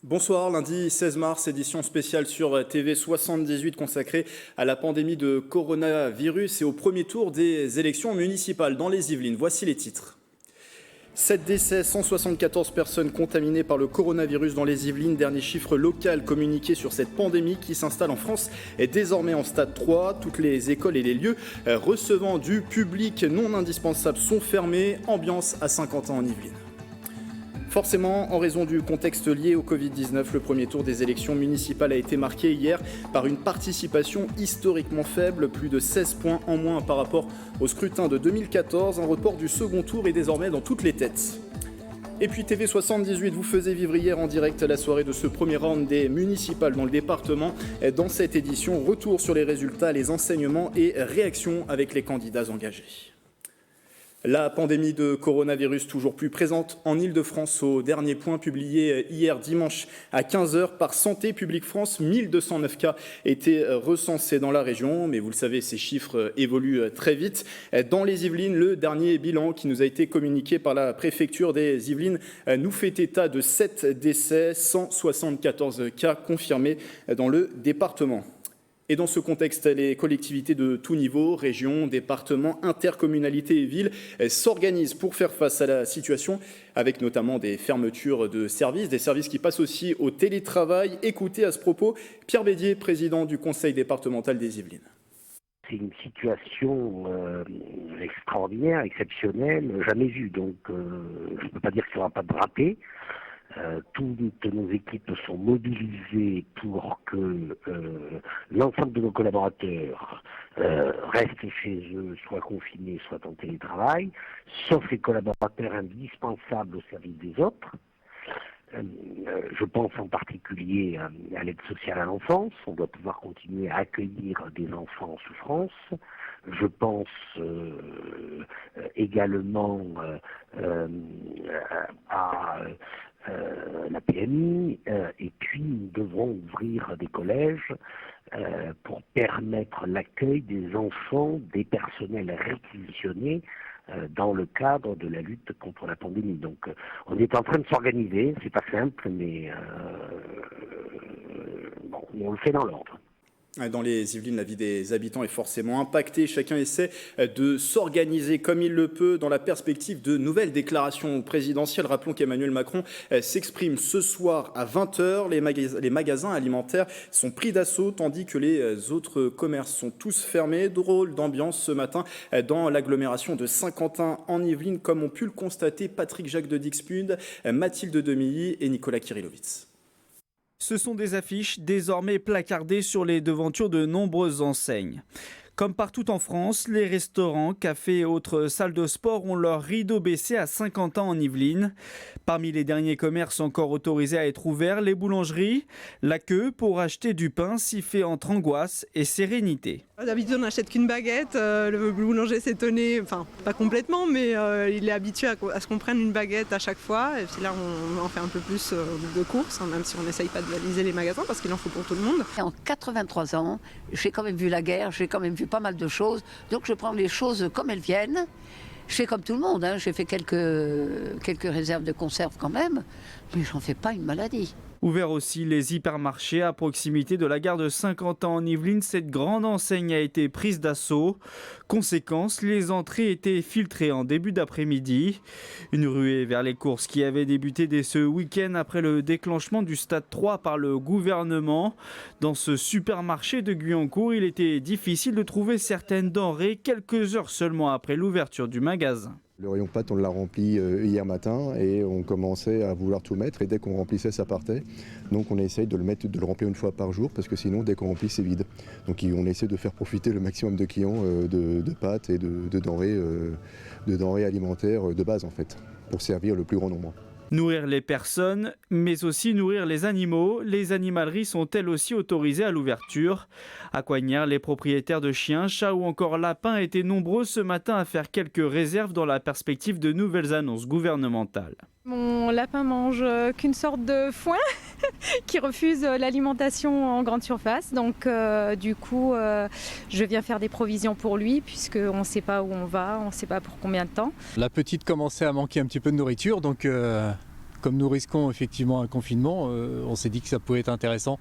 Bonsoir, lundi 16 mars, édition spéciale sur TV 78 consacrée à la pandémie de coronavirus et au premier tour des élections municipales dans les Yvelines. Voici les titres. 7 décès, 174 personnes contaminées par le coronavirus dans les Yvelines. Dernier chiffre local communiqué sur cette pandémie qui s'installe en France est désormais en stade 3. Toutes les écoles et les lieux recevant du public non indispensable sont fermés. Ambiance à Saint-Quentin en Yvelines. Forcément, en raison du contexte lié au Covid-19, le premier tour des élections municipales a été marqué hier par une participation historiquement faible, plus de 16 points en moins par rapport au scrutin de 2014. Un report du second tour est désormais dans toutes les têtes. Et puis TV 78 vous faisait vivre hier en direct la soirée de ce premier round des municipales dans le département. Dans cette édition, retour sur les résultats, les enseignements et réactions avec les candidats engagés. La pandémie de coronavirus toujours plus présente en Île-de-France. Au dernier point publié hier dimanche à 15h par Santé publique France, 1209 cas étaient recensés dans la région. Mais vous le savez, ces chiffres évoluent très vite. Dans les Yvelines, le dernier bilan qui nous a été communiqué par la préfecture des Yvelines nous fait état de 7 décès, 174 cas confirmés dans le département. Et dans ce contexte, les collectivités de tout niveau, régions, départements, intercommunalités et villes s'organisent pour faire face à la situation, avec notamment des fermetures de services, des services qui passent aussi au télétravail. Écoutez à ce propos Pierre Bédier, président du conseil départemental des Yvelines. C'est une situation extraordinaire, exceptionnelle, jamais vue. Donc je ne peux pas dire qu'il n'y aura pas de raté. Toutes nos équipes sont mobilisées pour que l'ensemble de nos collaborateurs restent chez eux, soient confinés, soient en télétravail, sauf les collaborateurs indispensables au service des autres. Je pense en particulier à l'aide sociale à l'enfance. On doit pouvoir continuer à accueillir des enfants en souffrance. Je pense également à la PMI, et puis nous devrons ouvrir des collèges pour permettre l'accueil des enfants, des personnels réquisitionnés dans le cadre de la lutte contre la pandémie. Donc on est en train de s'organiser, c'est pas simple, mais on le fait dans l'ordre. Dans les Yvelines, la vie des habitants est forcément impactée. Chacun essaie de s'organiser comme il le peut dans la perspective de nouvelles déclarations présidentielles. Rappelons qu'Emmanuel Macron s'exprime ce soir à 20h. Les magasins alimentaires sont pris d'assaut tandis que les autres commerces sont tous fermés. Drôle d'ambiance ce matin dans l'agglomération de Saint-Quentin en Yvelines, comme ont pu le constater Patrick Jacques de Dixmude, Mathilde Demilly et Nicolas Kirillovitz. Ce sont des affiches désormais placardées sur les devantures de nombreuses enseignes. Comme partout en France, les restaurants, cafés et autres salles de sport ont leur rideau baissé à Saint-Quentin en Yvelines. Parmi les derniers commerces encore autorisés à être ouverts, les boulangeries. La queue pour acheter du pain s'y fait entre angoisse et sérénité. D'habitude, on n'achète qu'une baguette. Le boulanger s'est étonné, enfin pas complètement, mais il est habitué à ce qu'on prenne une baguette à chaque fois. Et puis là, on en fait un peu plus de courses, même si on n'essaye pas de valiser les magasins parce qu'il en faut pour tout le monde. En 83 ans, j'ai quand même vu la guerre, j'ai quand même vu pas mal de choses. Donc je prends les choses comme elles viennent. Je fais comme tout le monde, j'ai fait quelques réserves de conserve quand même, mais j'en fais pas une maladie. Ouvert aussi les hypermarchés à proximité de la gare de Saint-Quentin en Yvelines, cette grande enseigne a été prise d'assaut. Conséquence, les entrées étaient filtrées en début d'après-midi. Une ruée vers les courses qui avait débuté dès ce week-end après le déclenchement du stade 3 par le gouvernement. Dans ce supermarché de Guyancourt, il était difficile de trouver certaines denrées quelques heures seulement après l'ouverture du magasin. Le rayon pâtes, on l'a rempli hier matin et on commençait à vouloir tout mettre et dès qu'on remplissait, ça partait. Donc on essaye de le remplir une fois par jour parce que sinon, dès qu'on remplit, c'est vide. Donc on essaie de faire profiter le maximum de clients de pâtes et de denrées alimentaires de base en fait, pour servir le plus grand nombre. Nourrir les personnes, mais aussi nourrir les animaux. Les animaleries sont elles aussi autorisées à l'ouverture. À Coignard, les propriétaires de chiens, chats ou encore lapins étaient nombreux ce matin à faire quelques réserves dans la perspective de nouvelles annonces gouvernementales. Mon lapin mange qu'une sorte de foin qui refuse l'alimentation en grande surface. Donc du coup, je viens faire des provisions pour lui puisqu'on ne sait pas où on va, on ne sait pas pour combien de temps. La petite commençait à manquer un petit peu de nourriture, donc Comme nous risquons effectivement un confinement, on s'est dit que ça pouvait être intéressant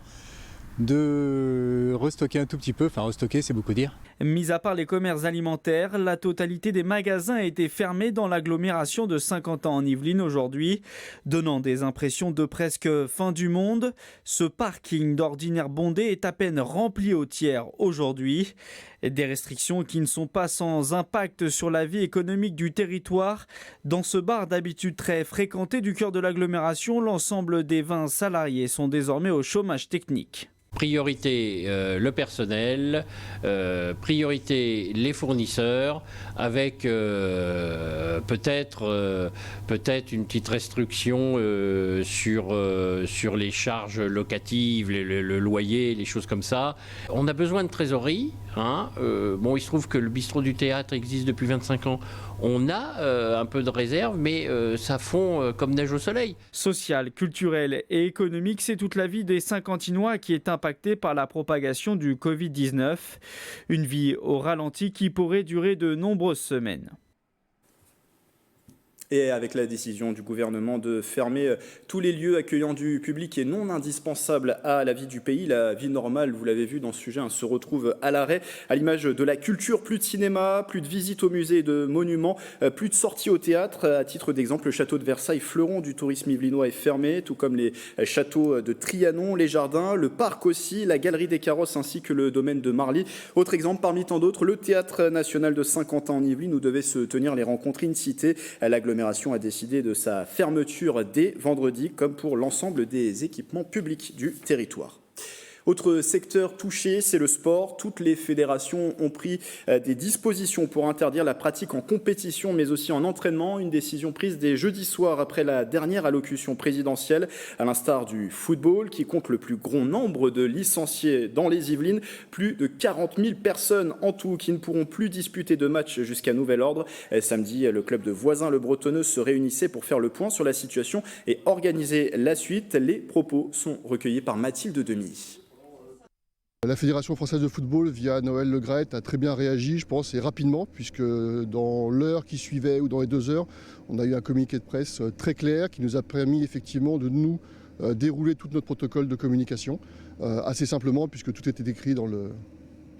de restocker un tout petit peu. Enfin, restocker, c'est beaucoup dire. Mis à part les commerces alimentaires, la totalité des magasins a été fermée dans l'agglomération de Saint-Quentin en Yvelines aujourd'hui, donnant des impressions de presque fin du monde. Ce parking d'ordinaire bondé est à peine rempli au tiers aujourd'hui. Des restrictions qui ne sont pas sans impact sur la vie économique du territoire. Dans ce bar d'habitude très fréquenté du cœur de l'agglomération, l'ensemble des 20 salariés sont désormais au chômage technique. Priorité le personnel, priorité les fournisseurs, avec peut-être une petite restriction sur les charges locatives, le loyer, les choses comme ça. On a besoin de trésorerie. Il se trouve que le bistrot du théâtre existe depuis 25 ans. On a un peu de réserve, mais ça fond comme neige au soleil. Social, culturel et économique, c'est toute la vie des Saint-Quentinois qui est impactée par la propagation du Covid-19. Une vie au ralenti qui pourrait durer de nombreuses semaines. Et avec la décision du gouvernement de fermer tous les lieux accueillant du public et non indispensables à la vie du pays, la vie normale, vous l'avez vu dans ce sujet, se retrouve à l'arrêt. À l'image de la culture, plus de cinéma, plus de visites aux musées et de monuments, plus de sorties au théâtre. À titre d'exemple, le château de Versailles, fleuron du tourisme yvelinois, est fermé, tout comme les châteaux de Trianon, les jardins, le parc aussi, la galerie des carrosses ainsi que le domaine de Marly. Autre exemple parmi tant d'autres, le théâtre national de Saint-Quentin en Yvelines où devaient se tenir les rencontres in-cité. L'agglomération a décidé de sa fermeture dès vendredi, comme pour l'ensemble des équipements publics du territoire. Autre secteur touché, c'est le sport. Toutes les fédérations ont pris des dispositions pour interdire la pratique en compétition, mais aussi en entraînement. Une décision prise dès jeudi soir après la dernière allocution présidentielle, à l'instar du football, qui compte le plus grand nombre de licenciés dans les Yvelines. Plus de 40 000 personnes en tout qui ne pourront plus disputer de matchs jusqu'à nouvel ordre. Samedi, le club de Voisins-le-Bretonneux se réunissait pour faire le point sur la situation et organiser la suite. Les propos sont recueillis par Mathilde Demy. La Fédération française de football, via Noël Le Graët, a très bien réagi, je pense, et rapidement, puisque dans l'heure qui suivait ou dans les 2 heures, on a eu un communiqué de presse très clair qui nous a permis effectivement de nous dérouler tout notre protocole de communication, assez simplement, puisque tout était écrit dans le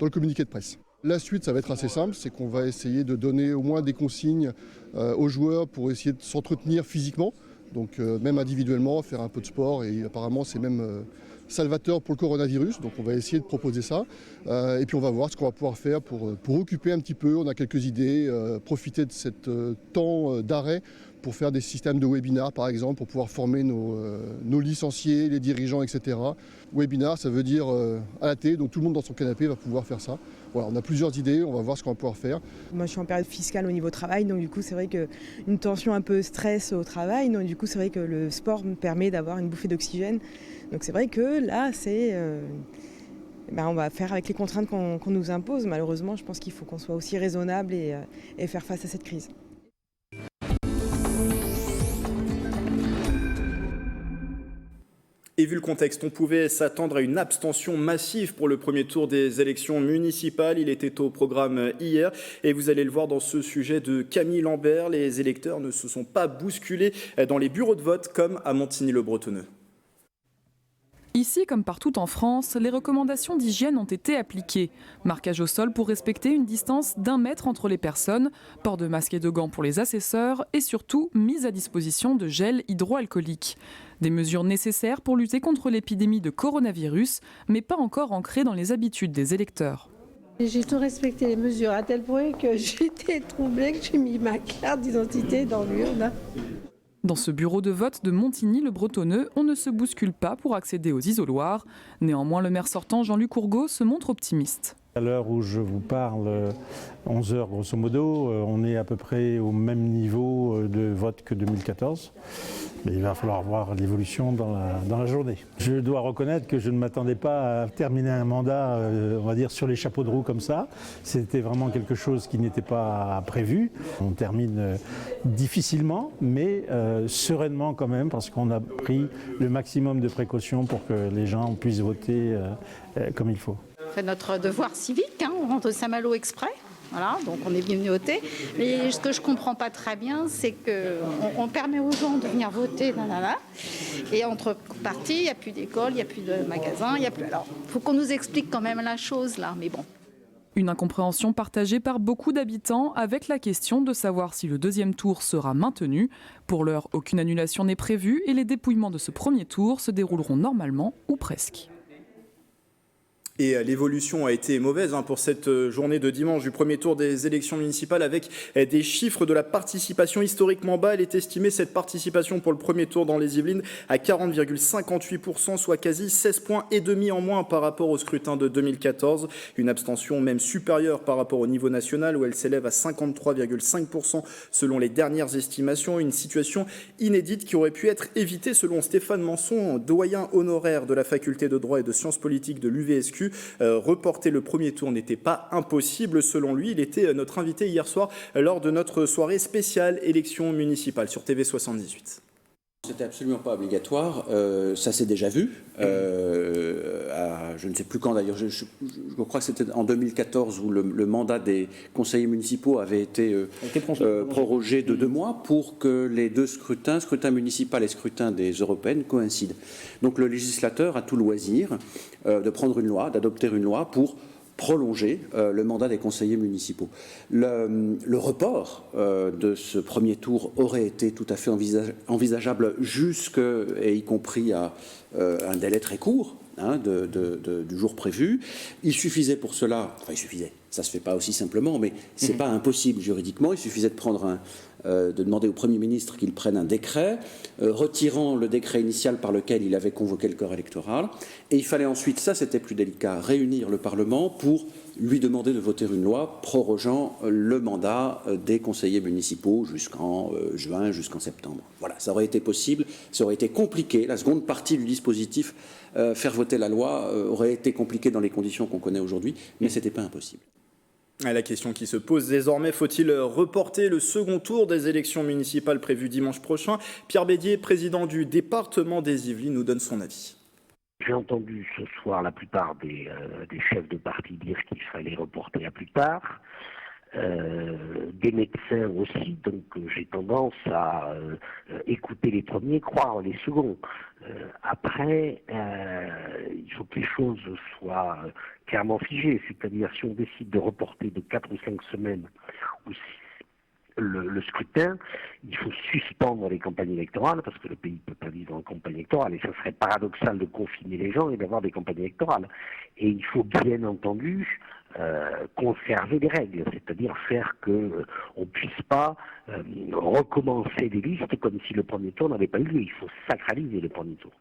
communiqué de presse. La suite, ça va être assez simple, c'est qu'on va essayer de donner au moins des consignes aux joueurs pour essayer de s'entretenir physiquement, donc même individuellement, faire un peu de sport, et apparemment c'est même salvateur pour le coronavirus, donc on va essayer de proposer ça, et puis on va voir ce qu'on va pouvoir faire pour occuper un petit peu. On a quelques idées, profiter de cet temps d'arrêt pour faire des systèmes de webinars par exemple, pour pouvoir former nos licenciés, les dirigeants, etc. Webinar, ça veut dire à la télé, donc tout le monde dans son canapé va pouvoir faire ça. Voilà, on a plusieurs idées, on va voir ce qu'on va pouvoir faire. Moi je suis en période fiscale au niveau travail, donc du coup c'est vrai qu'une tension un peu stress au travail, donc du coup c'est vrai que le sport me permet d'avoir une bouffée d'oxygène. Donc c'est vrai que là on va faire avec les contraintes qu'on nous impose. Malheureusement, je pense qu'il faut qu'on soit aussi raisonnable et faire face à cette crise. Et vu le contexte, on pouvait s'attendre à une abstention massive pour le premier tour des élections municipales. Il était au programme hier et vous allez le voir dans ce sujet de Camille Lambert. Les électeurs ne se sont pas bousculés dans les bureaux de vote comme à Montigny-le-Bretonneux. Ici, comme partout en France, les recommandations d'hygiène ont été appliquées. Marquage au sol pour respecter une distance d'1 mètre entre les personnes, port de masques et de gants pour les assesseurs et surtout mise à disposition de gel hydroalcoolique. Des mesures nécessaires pour lutter contre l'épidémie de coronavirus, mais pas encore ancrées dans les habitudes des électeurs. J'ai tout respecté les mesures à tel point que j'étais troublée que j'ai mis ma carte d'identité dans l'urne. Dans ce bureau de vote de Montigny-le-Bretonneux, on ne se bouscule pas pour accéder aux isoloirs. Néanmoins, le maire sortant Jean-Luc Courgault se montre optimiste. À l'heure où je vous parle, 11h grosso modo, on est à peu près au même niveau de vote que 2014. Mais il va falloir voir l'évolution dans la journée. Je dois reconnaître que je ne m'attendais pas à terminer un mandat, on va dire, sur les chapeaux de roue comme ça. C'était vraiment quelque chose qui n'était pas prévu. On termine difficilement, mais sereinement quand même, parce qu'on a pris le maximum de précautions pour que les gens puissent voter comme il faut. On fait notre devoir civique, on rentre de Saint-Malo exprès. Voilà, donc on est venu voter. Mais ce que je comprends pas très bien, c'est qu'on permet aux gens de venir voter, et en contrepartie, il n'y a plus d'école, il n'y a plus de magasins, il n'y a plus. Alors, il faut qu'on nous explique quand même la chose là, mais bon. Une incompréhension partagée par beaucoup d'habitants avec la question de savoir si le deuxième tour sera maintenu. Pour l'heure, aucune annulation n'est prévue et les dépouillements de ce premier tour se dérouleront normalement ou presque. Et l'évolution a été mauvaise pour cette journée de dimanche du premier tour des élections municipales avec des chiffres de la participation historiquement bas. Elle est estimée, cette participation pour le premier tour dans les Yvelines, à 40,58%, soit quasi 16 points et demi en moins par rapport au scrutin de 2014. Une abstention même supérieure par rapport au niveau national où elle s'élève à 53,5% selon les dernières estimations. Une situation inédite qui aurait pu être évitée selon Stéphane Manson, doyen honoraire de la faculté de droit et de sciences politiques de l'UVSQ. Reporter le premier tour n'était pas impossible selon lui. Il était notre invité hier soir lors de notre soirée spéciale élection municipale sur TV 78. C'était absolument pas obligatoire, ça s'est déjà vu, je ne sais plus quand d'ailleurs, je crois que c'était en 2014 où le mandat des conseillers municipaux avait été prorogé de 2 mois pour que les deux scrutin municipal et scrutin des européennes coïncident. Donc le législateur a tout loisir de prendre une loi, d'adopter une loi pour prolonger le mandat des conseillers municipaux. Le report de ce premier tour aurait été tout à fait envisageable et y compris à un délai très court du jour prévu. Il suffisait pour cela, ça se fait pas aussi simplement, mais c'est pas impossible juridiquement, il suffisait de demander au Premier ministre qu'il prenne un décret, retirant le décret initial par lequel il avait convoqué le corps électoral, et il fallait ensuite, ça c'était plus délicat, réunir le Parlement pour lui demander de voter une loi prorogeant le mandat des conseillers municipaux jusqu'en juin, jusqu'en septembre. Voilà, ça aurait été possible, ça aurait été compliqué, la seconde partie du dispositif, faire voter la loi, aurait été compliqué dans les conditions qu'on connaît aujourd'hui, mais c'était pas impossible. La question qui se pose désormais, faut-il reporter le second tour des élections municipales prévues dimanche prochain? Pierre Bédier, président du département des Yvelines, nous donne son avis. J'ai entendu ce soir la plupart des chefs de parti dire qu'il fallait reporter à plus tard. Des médecins aussi, donc j'ai tendance à écouter les premiers, croire les seconds. Après, il faut que les choses soient clairement figées, c'est-à-dire si on décide de reporter de 4 ou 5 semaines ou le scrutin, il faut suspendre les campagnes électorales parce que le pays ne peut pas vivre en campagne électorale et ça serait paradoxal de confiner les gens et d'avoir des campagnes électorales. Et il faut bien entendu conserver les règles, c'est-à-dire faire qu'on ne puisse pas recommencer des listes comme si le premier tour n'avait pas eu lieu. Il faut sacraliser le premier tour.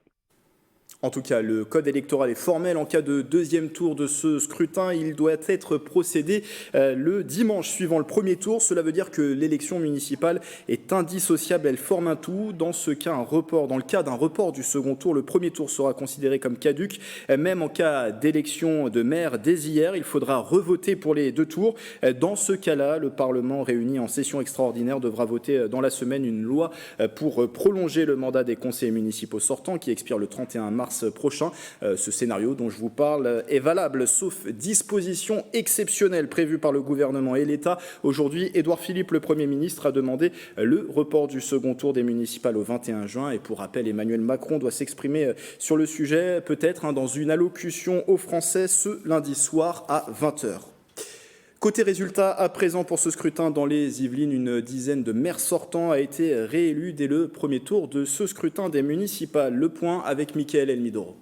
En tout cas, le code électoral est formel. En cas de deuxième tour de ce scrutin, il doit être procédé le dimanche suivant le premier tour. Cela veut dire que l'élection municipale est indissociable, elle forme un tout. Dans ce cas, dans le cas d'un report du second tour, le premier tour sera considéré comme caduc. Même en cas d'élection de maire dès hier, il faudra revoter pour les 2 tours. Dans ce cas-là, le Parlement réuni en session extraordinaire devra voter dans la semaine une loi pour prolonger le mandat des conseillers municipaux sortants qui expire le 31 mars prochain. Ce scénario dont je vous parle est valable, sauf disposition exceptionnelle prévue par le gouvernement et l'État. Aujourd'hui, Édouard Philippe, le Premier ministre, a demandé le report du second tour des municipales au 21 juin. Et pour rappel, Emmanuel Macron doit s'exprimer sur le sujet, peut-être dans une allocution aux Français ce lundi soir à 20h. Côté résultat, à présent pour ce scrutin dans les Yvelines, une dizaine de maires sortants a été réélue dès le premier tour de ce scrutin des municipales. Le point avec Mickaël Elmidoro.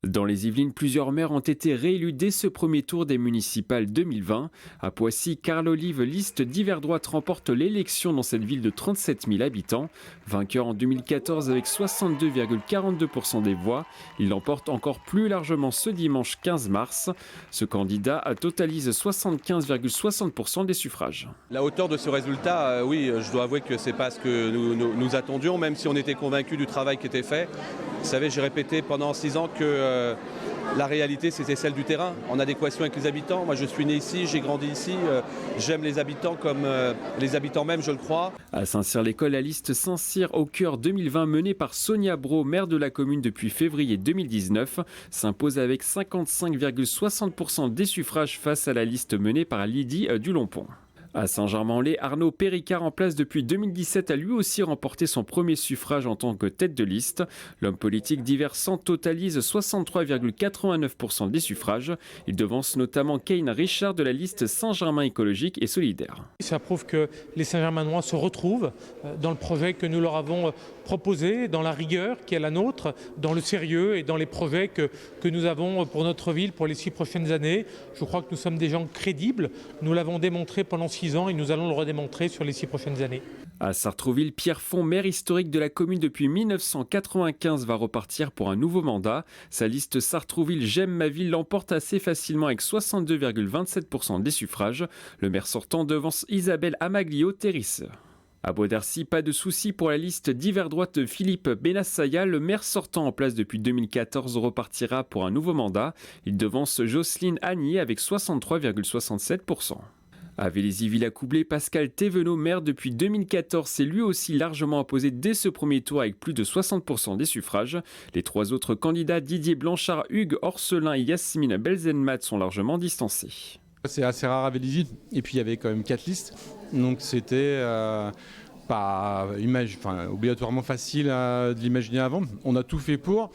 Dans les Yvelines, plusieurs maires ont été réélus dès ce premier tour des municipales 2020. À Poissy, Carl Olive, liste d'hiver droite, remporte l'élection dans cette ville de 37 000 habitants. Vainqueur en 2014 avec 62,42% des voix, il l'emporte encore plus largement ce dimanche 15 mars. Ce candidat totalise 75,60% des suffrages. La hauteur de ce résultat, oui, je dois avouer que ce n'est pas ce que nous attendions, même si on était convaincus du travail qui était fait. Vous savez, j'ai répété pendant 6 ans que la réalité, c'était celle du terrain, en adéquation avec les habitants. Moi, je suis né ici, j'ai grandi ici, j'aime les habitants comme les habitants même, je le crois. À Saint-Cyr-l'École, la liste Saint-Cyr au cœur 2020 menée par Sonia Brault, maire de la commune depuis février 2019, s'impose avec 55,60% des suffrages face à la liste menée par Lydie Dulompont. À Saint-Germain-en-Laye, Arnaud Péricard, en place depuis 2017, a lui aussi remporté son premier suffrage en tant que tête de liste. L'homme politique diversant totalise 63,89% des suffrages. Il devance notamment Kane Richard de la liste Saint-Germain écologique et solidaire. Ça prouve que les Saint-Germainois se retrouvent dans le projet que nous leur avons proposé, dans la rigueur qui est la nôtre, dans le sérieux et dans les projets que nous avons pour notre ville pour les 6 prochaines années. Je crois que nous sommes des gens crédibles. Nous l'avons démontré pendant 6 ans et nous allons le redémontrer sur les 6 prochaines années. À Sartrouville, Pierre Font, maire historique de la commune depuis 1995, va repartir pour un nouveau mandat. Sa liste Sartrouville J'aime ma ville l'emporte assez facilement avec 62,27% des suffrages. Le maire sortant devance Isabelle Amaglio-Terrisse. À Beaudercy, pas de souci pour la liste d'hiver droite Philippe Benassaya. Le maire sortant en place depuis 2014 repartira pour un nouveau mandat. Il devance Jocelyne Agny avec 63,67%. À Vélizy-Villacoublay, Pascal Thévenot, maire depuis 2014, s'est lui aussi largement imposé dès ce premier tour avec plus de 60% des suffrages. Les 3 autres candidats, Didier Blanchard, Hugues Orselin et Yasmine Belzenmat, sont largement distancés. C'est assez rare à Vélizy, et puis il y avait quand même 4 listes, donc c'était pas obligatoirement facile de l'imaginer avant. On a tout fait pour,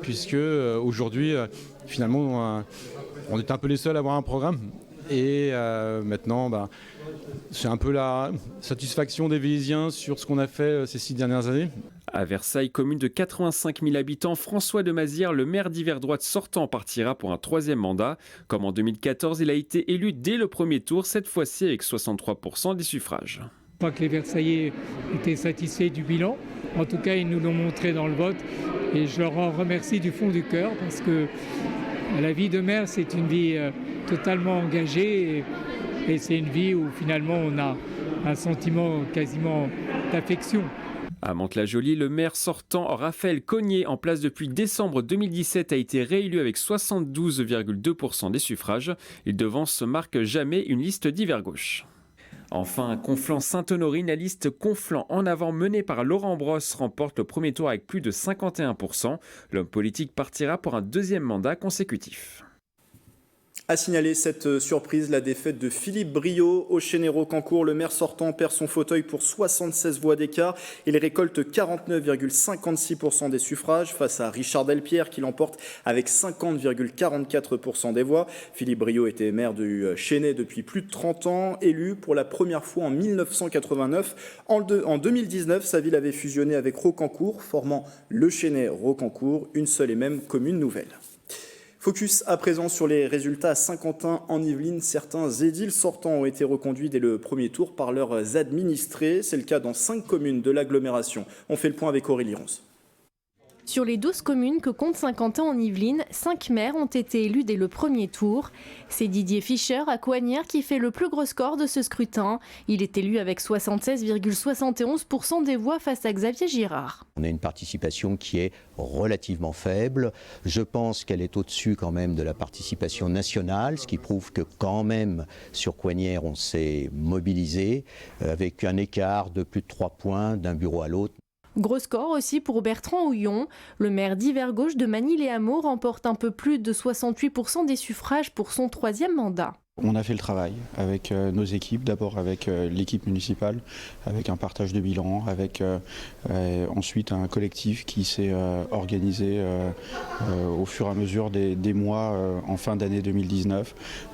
puisque aujourd'hui, finalement, on était un peu les seuls à avoir un programme. Et maintenant, c'est un peu la satisfaction des Vélysiens sur ce qu'on a fait ces 6 dernières années. À Versailles, commune de 85 000 habitants, François de Mazières, le maire d'hiver droite sortant, partira pour un 3e mandat. Comme en 2014, il a été élu dès le premier tour, cette fois-ci avec 63% des suffrages. Je crois que les Versaillais étaient satisfaits du bilan. En tout cas, ils nous l'ont montré dans le vote. Et je leur en remercie du fond du cœur parce que la vie de maire, c'est une vie totalement engagée et c'est une vie où finalement on a un sentiment quasiment d'affection. À Mantes-la-Jolie, le maire sortant Raphaël Cognier, en place depuis décembre 2017, a été réélu avec 72,2% des suffrages. Il devance Marc Jamais, une liste d'hiver gauche. Enfin, à Conflans-Sainte-Honorine, la liste Conflans en avant menée par Laurent Brosse remporte le premier tour avec plus de 51%. L'homme politique partira pour un 2e mandat consécutif. À signaler cette surprise, la défaite de Philippe Briot au Chénet-Rocancourt. Le maire sortant perd son fauteuil pour 76 voix d'écart. Il récolte 49,56% des suffrages face à Richard Delpierre qui l'emporte avec 50,44% des voix. Philippe Briot était maire du Chénet depuis plus de 30 ans, élu pour la première fois en 1989. En 2019, sa ville avait fusionné avec Rocancourt, formant le Chénet-Rocancourt, une seule et même commune nouvelle. Focus à présent sur les résultats à Saint-Quentin en Yvelines. Certains édiles sortants ont été reconduits dès le premier tour par leurs administrés. C'est le cas dans 5 communes de l'agglomération. On fait le point avec Aurélie Ronce. Sur les 12 communes que compte Saint-Quentin en Yvelines, 5 maires ont été élus dès le premier tour. C'est Didier Fischer à Coignères qui fait le plus gros score de ce scrutin. Il est élu avec 76,71% des voix face à Xavier Girard. On a une participation qui est relativement faible. Je pense qu'elle est au-dessus quand même de la participation nationale, ce qui prouve que quand même sur Coignères on s'est mobilisé avec un écart de plus de 3 points d'un bureau à l'autre. Gros score aussi pour Bertrand Houillon. Le maire d'hiver gauche de Magny-les-Hameaux remporte un peu plus de 68% des suffrages pour son 3e mandat. On a fait le travail avec nos équipes, d'abord avec l'équipe municipale, avec un partage de bilan, avec ensuite un collectif qui s'est organisé au fur et à mesure des mois en fin d'année 2019,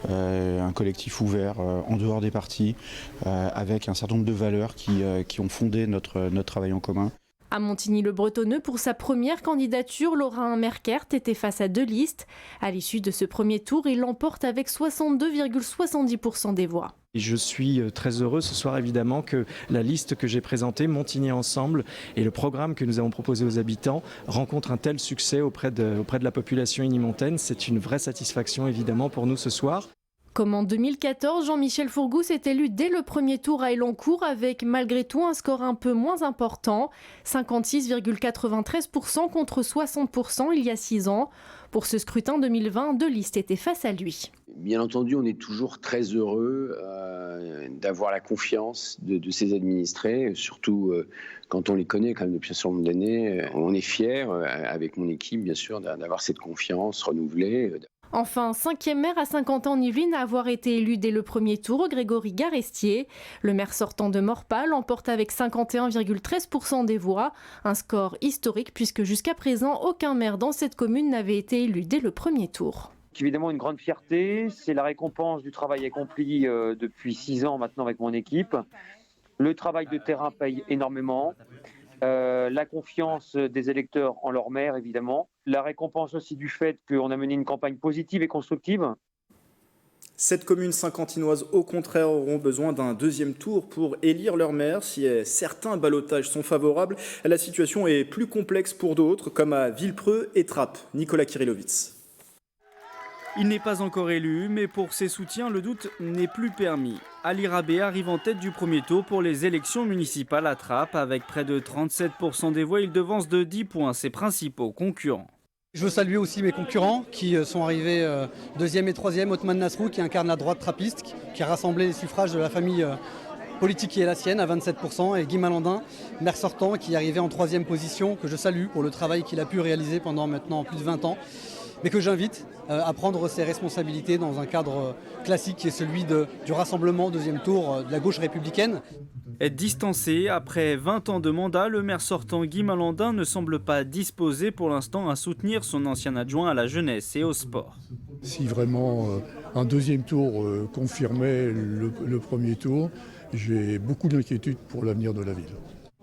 un collectif ouvert en dehors des partis, avec un certain nombre de valeurs qui ont fondé notre travail en commun. À Montigny-le-Bretonneux, pour sa première candidature, Laurent Merkert était face à 2 listes. À l'issue de ce premier tour, il l'emporte avec 62,70% des voix. Je suis très heureux ce soir évidemment que la liste que j'ai présentée, Montigny Ensemble, et le programme que nous avons proposé aux habitants rencontre un tel succès auprès de la population unimontaine. C'est une vraie satisfaction évidemment pour nous ce soir. Comme en 2014, Jean-Michel Fourgousse est élu dès le premier tour à Elancourt avec malgré tout un score un peu moins important, 56,93% contre 60% il y a 6 ans. Pour ce scrutin 2020, 2 listes étaient face à lui. Bien entendu, on est toujours très heureux d'avoir la confiance de ces administrés, surtout quand on les connaît quand même depuis un certain nombre d'années. On est fiers, avec mon équipe bien sûr, d'avoir cette confiance renouvelée. Enfin, 5e maire à Saint-Quentin en Yvelines à avoir été élu dès le premier tour, Grégory Garestier. Le maire sortant de Morpal l'emporte avec 51,13% des voix, un score historique puisque jusqu'à présent, aucun maire dans cette commune n'avait été élu dès le premier tour. Évidemment une grande fierté, c'est la récompense du travail accompli depuis 6 ans maintenant avec mon équipe. Le travail de terrain paye énormément. La confiance des électeurs en leur maire, évidemment. La récompense aussi du fait qu'on a mené une campagne positive et constructive. 7 communes saint-quentinoises, au contraire, auront besoin d'un deuxième tour pour élire leur maire. Si certains ballottages sont favorables, la situation est plus complexe pour d'autres, comme à Villepreux et Trappes. Nicolas Kirillovitz. Il n'est pas encore élu, mais pour ses soutiens, le doute n'est plus permis. Ali Rabé arrive en tête du premier tour pour les élections municipales à Trappes. Avec près de 37% des voix, il devance de 10 points ses principaux concurrents. Je veux saluer aussi mes concurrents qui sont arrivés 2e et 3e. Othman Nasrou qui incarne la droite trappiste, qui a rassemblé les suffrages de la famille politique qui est la sienne à 27%. Et Guy Malandin, maire sortant, qui est arrivé en 3e position, que je salue pour le travail qu'il a pu réaliser pendant maintenant plus de 20 ans. Mais que j'invite à prendre ses responsabilités dans un cadre classique qui est celui du rassemblement, 2e tour de la gauche républicaine. Être distancé, après 20 ans de mandat, le maire sortant Guy Malandin ne semble pas disposé pour l'instant à soutenir son ancien adjoint à la jeunesse et au sport. Si vraiment un 2e tour confirmait le premier tour, j'ai beaucoup d'inquiétudes pour l'avenir de la ville.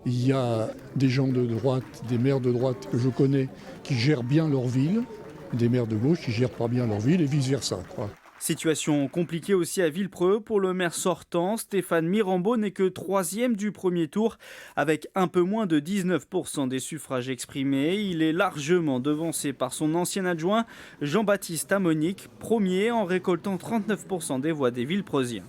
Il y a des gens de droite, des maires de droite que je connais qui gèrent bien leur ville, des maires de gauche qui gèrent pas bien leur ville et vice-versa, quoi. Situation compliquée aussi à Villepreux. Pour le maire sortant, Stéphane Mirambeau n'est que 3e du premier tour avec un peu moins de 19% des suffrages exprimés. Il est largement devancé par son ancien adjoint Jean-Baptiste Amonique, premier en récoltant 39% des voix des Villepreusiens.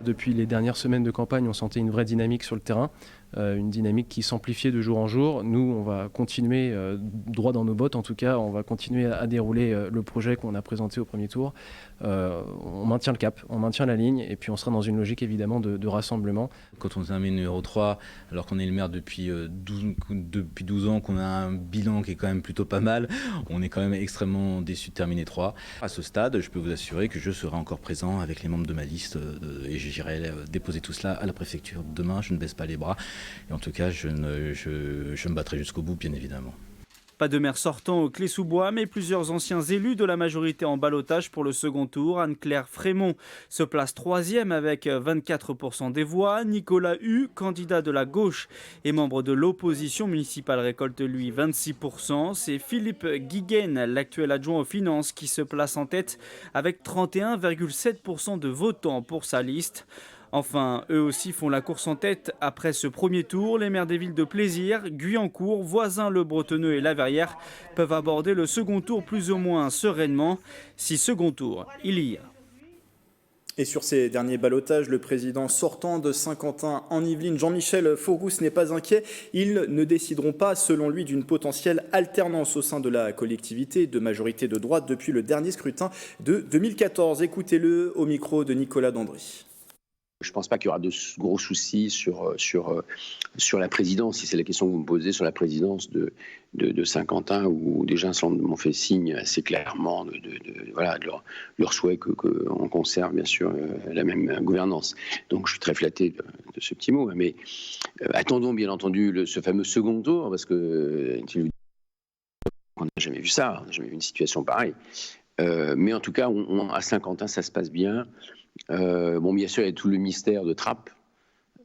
Depuis les dernières semaines de campagne, on sentait une vraie dynamique sur le terrain, une dynamique qui s'amplifiait de jour en jour. Nous, on va continuer, droit dans nos bottes en tout cas, on va continuer à dérouler le projet qu'on a présenté au premier tour. On maintient le cap, on maintient la ligne et puis on sera dans une logique évidemment de rassemblement. Quand on termine numéro 3, alors qu'on est le maire depuis 12 ans, qu'on a un bilan qui est quand même plutôt pas mal, on est quand même extrêmement déçu de terminer 3. À ce stade, je peux vous assurer que je serai encore présent avec les membres de ma liste et j'irai déposer tout cela à la préfecture demain. Je ne baisse pas les bras et en tout cas je me battrai jusqu'au bout bien évidemment. Pas de maire sortant au Clé-sous-Bois, mais plusieurs anciens élus de la majorité en ballottage pour le second tour. Anne-Claire Frémont se place 3e avec 24% des voix. Nicolas Hu, candidat de la gauche et membre de l'opposition municipale, récolte lui 26%. C'est Philippe Guiguen, l'actuel adjoint aux finances, qui se place en tête avec 31,7% de votants pour sa liste. Enfin, eux aussi font la course en tête après ce premier tour. Les maires des villes de Plaisir, Guyancourt, Voisins, Le Bretonneux et La Verrière peuvent aborder le second tour plus ou moins sereinement, si second tour il y a. Et sur ces derniers ballottages, le président sortant de Saint-Quentin en Yvelines, Jean-Michel Fourgousse, n'est pas inquiet. Ils ne décideront pas, selon lui, d'une potentielle alternance au sein de la collectivité de majorité de droite depuis le dernier scrutin de 2014. Écoutez-le au micro de Nicolas Dandry. Je ne pense pas qu'il y aura de gros soucis sur la présidence, si c'est la question que vous me posez, sur la présidence de Saint-Quentin, où déjà un certain nombre m'ont fait signe assez clairement de leur souhait qu'on conserve bien sûr la même gouvernance. Donc je suis très flatté de ce petit mot. Mais attendons bien entendu ce fameux second tour, parce que on n'a jamais vu ça, on n'a jamais vu une situation pareille. Mais en tout cas, à Saint-Quentin, ça se passe bien. Bien sûr, il y a tout le mystère de Trappes,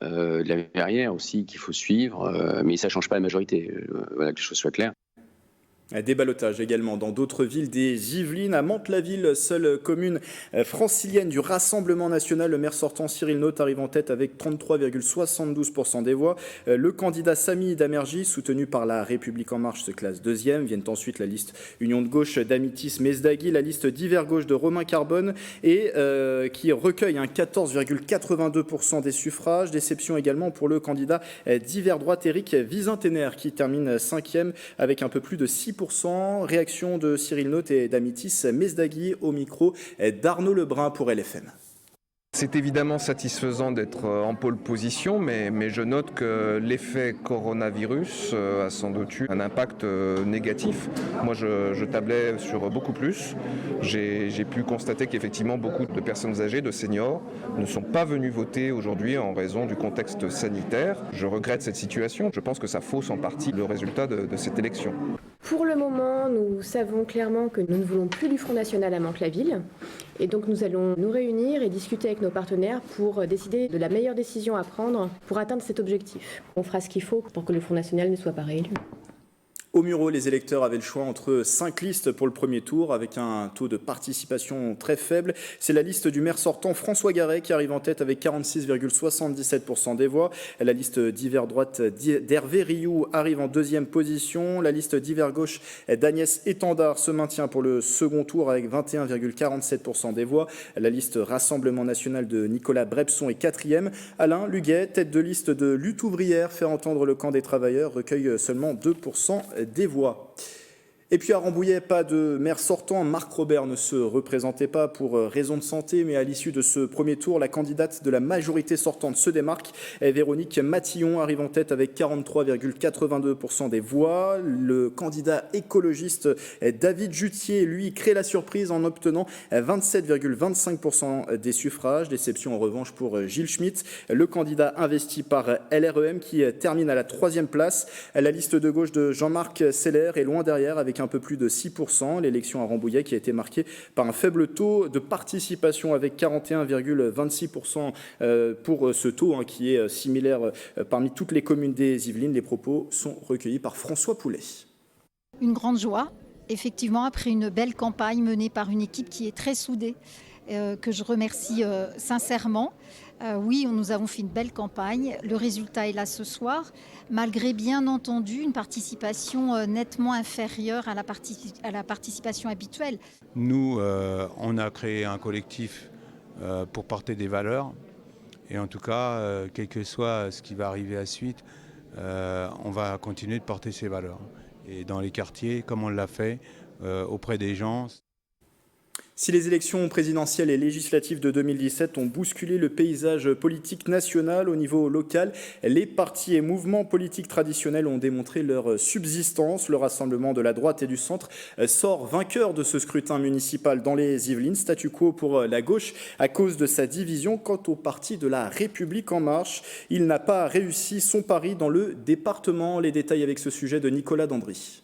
de la Verrière aussi qu'il faut suivre, mais ça ne change pas la majorité. Voilà, que les choses soient claires. Déballotage également dans d'autres villes des Yvelines. À Mantes-la-Ville, seule commune francilienne du Rassemblement national, le maire sortant Cyril Naute arrive en tête avec 33,72% des voix. Le candidat Samy Damerji, soutenu par La République En Marche, se classe deuxième. Viennent ensuite la liste Union de gauche d'Amitis Mesdagui, la liste d'Hiver Gauche de Romain Carbone et qui recueille 14,82% des suffrages. Déception également pour le candidat d'Hiver Droite Éric Vizintener qui termine cinquième avec un peu plus de 6%. Réaction de Cyril Naute et d'Amitis Mesdagui au micro d'Arnaud Lebrun pour LFM. C'est évidemment satisfaisant d'être en pole position, mais je note que l'effet coronavirus a sans doute eu un impact négatif. Moi, je tablais sur beaucoup plus. J'ai pu constater qu'effectivement, beaucoup de personnes âgées, de seniors, ne sont pas venus voter aujourd'hui en raison du contexte sanitaire. Je regrette cette situation. Je pense que ça fausse en partie le résultat de cette élection. Pour le moment, nous savons clairement que nous ne voulons plus du Front National à Mantes-la-Ville. Et donc nous allons nous réunir et discuter avec nos partenaires pour décider de la meilleure décision à prendre pour atteindre cet objectif. On fera ce qu'il faut pour que le Front National ne soit pas réélu. Au Mureaux, les électeurs avaient le choix entre 5 listes pour le premier tour avec un taux de participation très faible. C'est la liste du maire sortant François Garret qui arrive en tête avec 46,77% des voix. La liste d'Hiver Droite d'Hervé Rioux arrive en deuxième position. La liste d'Hiver Gauche d'Agnès Étendard se maintient pour le second tour avec 21,47% des voix. La liste Rassemblement National de Nicolas Brebson est quatrième. Alain Luguet, tête de liste de Lutte ouvrière, fait entendre le camp des travailleurs, recueille seulement 2% des voix. Et puis à Rambouillet, pas de maire sortant. Marc Robert ne se représentait pas pour raison de santé, mais à l'issue de ce premier tour, la candidate de la majorité sortante se démarque. Véronique Matillon arrive en tête avec 43,82% des voix. Le candidat écologiste David Jutier, lui, crée la surprise en obtenant 27,25% des suffrages. Déception en revanche pour Gilles Schmitt, le candidat investi par LREM qui termine à la 3e place. La liste de gauche de Jean-Marc Seller est loin derrière avec un peu plus de 6%. L'élection à Rambouillet qui a été marquée par un faible taux de participation avec 41,26% pour ce taux qui est similaire parmi toutes les communes des Yvelines. Les propos sont recueillis par François Poulet. Une grande joie, effectivement, après une belle campagne menée par une équipe qui est très soudée, que je remercie sincèrement. Oui, nous avons fait une belle campagne. Le résultat est là ce soir, malgré bien entendu une participation nettement inférieure à la participation habituelle. Nous, on a créé un collectif pour porter des valeurs. Et en tout cas, quel que soit ce qui va arriver à la suite, on va continuer de porter ces valeurs. Et dans les quartiers, comme on l'a fait auprès des gens. Si les élections présidentielles et législatives de 2017 ont bousculé le paysage politique national au niveau local, les partis et mouvements politiques traditionnels ont démontré leur subsistance. Le Rassemblement de la droite et du centre sort vainqueur de ce scrutin municipal dans les Yvelines. Statu quo pour la gauche à cause de sa division. Quant au parti de la République En Marche, il n'a pas réussi son pari dans le département. Les détails avec ce sujet de Nicolas Dandry.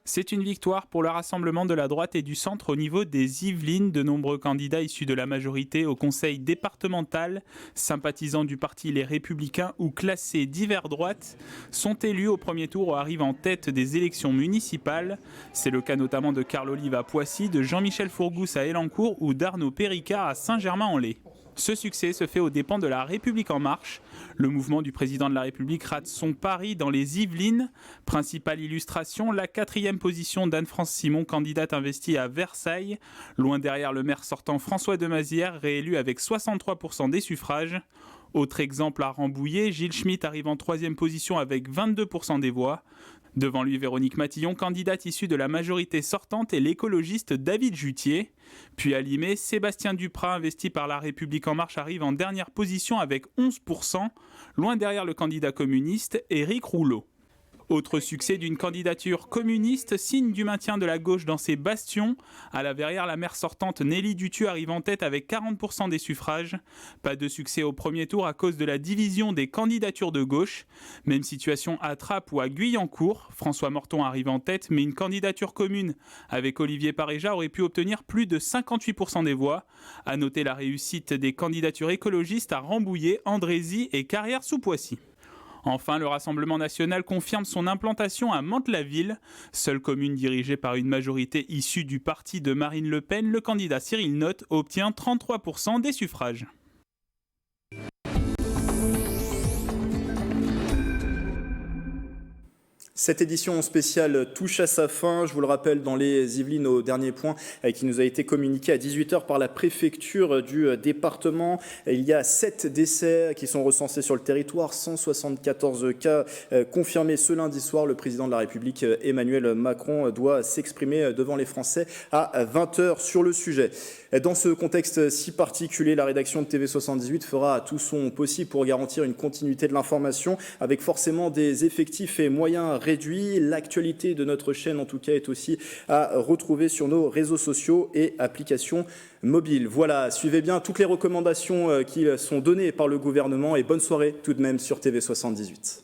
C'est une victoire pour le Rassemblement de la droite et du centre au niveau des Yvelines. De nombreux candidats issus de la majorité au conseil départemental, sympathisants du parti Les Républicains ou classés d'hiver droite, sont élus au premier tour ou arrivent en tête des élections municipales. C'est le cas notamment de Carl Olive à Poissy, de Jean-Michel Fourgousse à Elancourt ou d'Arnaud Péricard à Saint-Germain-en-Laye. Ce succès se fait aux dépens de la République En Marche. Le mouvement du président de la République rate son pari dans les Yvelines. Principale illustration, la 4e position d'Anne-France Simon, candidate investie à Versailles. Loin derrière le maire sortant François Demazière, réélu avec 63% des suffrages. Autre exemple à Rambouillet, Gilles Schmitt arrive en 3e position avec 22% des voix. Devant lui, Véronique Matillon, candidate issue de la majorité sortante, et l'écologiste David Jutier. Puis à Limay, Sébastien Duprat, investi par La République En Marche, arrive en dernière position avec 11%, loin derrière le candidat communiste Éric Rouleau. Autre succès d'une candidature communiste, signe du maintien de la gauche dans ses bastions. À la Verrière, la maire sortante Nelly Dutu arrive en tête avec 40% des suffrages. Pas de succès au premier tour à cause de la division des candidatures de gauche. Même situation à Trappes ou à Guyancourt. François Morton arrive en tête, mais une candidature commune avec Olivier Paréja aurait pu obtenir plus de 58% des voix. À noter la réussite des candidatures écologistes à Rambouillet, Andrézy et Carrière-sous-Poissy. Enfin, le Rassemblement national confirme son implantation à Mantes-la-Ville. Seule commune dirigée par une majorité issue du parti de Marine Le Pen, le candidat Cyril Notte obtient 33% des suffrages. Cette édition spéciale touche à sa fin. Je vous le rappelle, dans les Yvelines, au dernier point qui nous a été communiqué à 18h par la préfecture du département. Il y a 7 décès qui sont recensés sur le territoire, 174 cas confirmés ce lundi soir. Le président de la République, Emmanuel Macron, doit s'exprimer devant les Français à 20h sur le sujet. Dans ce contexte si particulier, la rédaction de TV78 fera tout son possible pour garantir une continuité de l'information avec forcément des effectifs et moyens réduits. L'actualité de notre chaîne, en tout cas, est aussi à retrouver sur nos réseaux sociaux et applications mobiles. Voilà, suivez bien toutes les recommandations qui sont données par le gouvernement et bonne soirée tout de même sur TV78.